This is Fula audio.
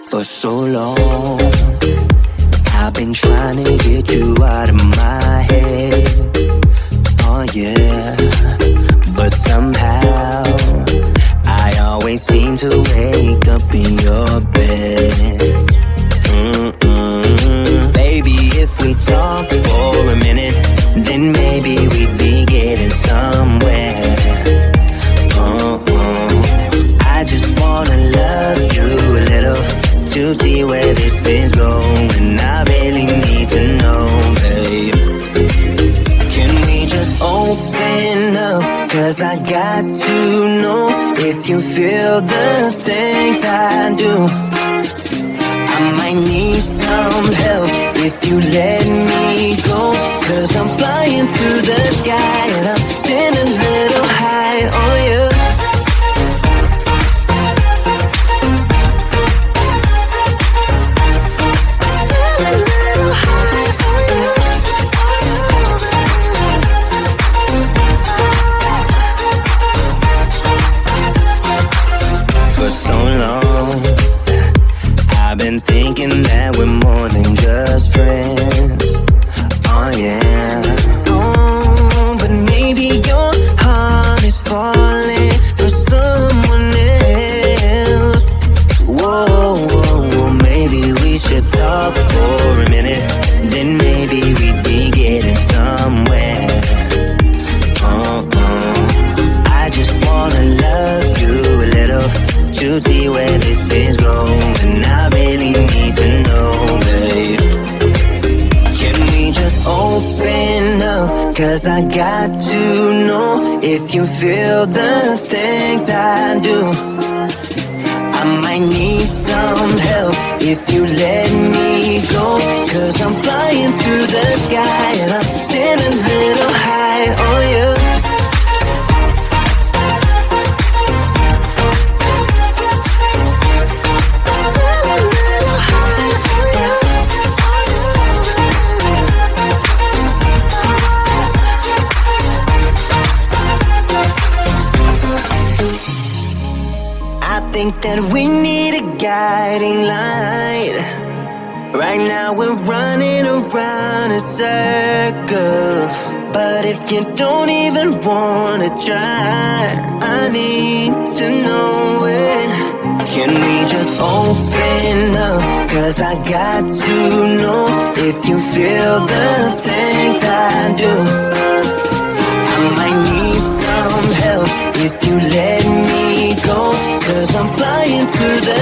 For so long, I've been trying to get you out of my head. Oh yeah, but somehow I always seem to wake up in your bed. Baby, if we talk for a minute, then maybe we'd be getting somewhere. I just wanna love you a little to see where this is going. I really need to know, babe. Can we just open up? 'Cause I got to know if you feel the things I do. I might need some help if you let me go. 'Cause I'm flying through the sky and I'm getting a little high on you. For so long, I've been thinking that we're more than just friends. Oh yeah. Oh, but maybe your heart is falling for someone else. Whoa, whoa, whoa, maybe we should talk for a minute. Then maybe we'd be getting somewhere. I just wanna love you a little to see where this is going. I really need to know, babe. Can we just open up? 'Cause I got to know if you feel the things I do. I might need some help if you let me go. 'Cause I'm flying through the sky and I'm standing a little high on you. I think that we need a guiding light. Right now we're running around in circles. But if you don't even wanna try, I need to know it. Can we just open up? 'Cause I got to know if you feel the things I do. I might need some help if you let me go. 'Cause I'm flying through the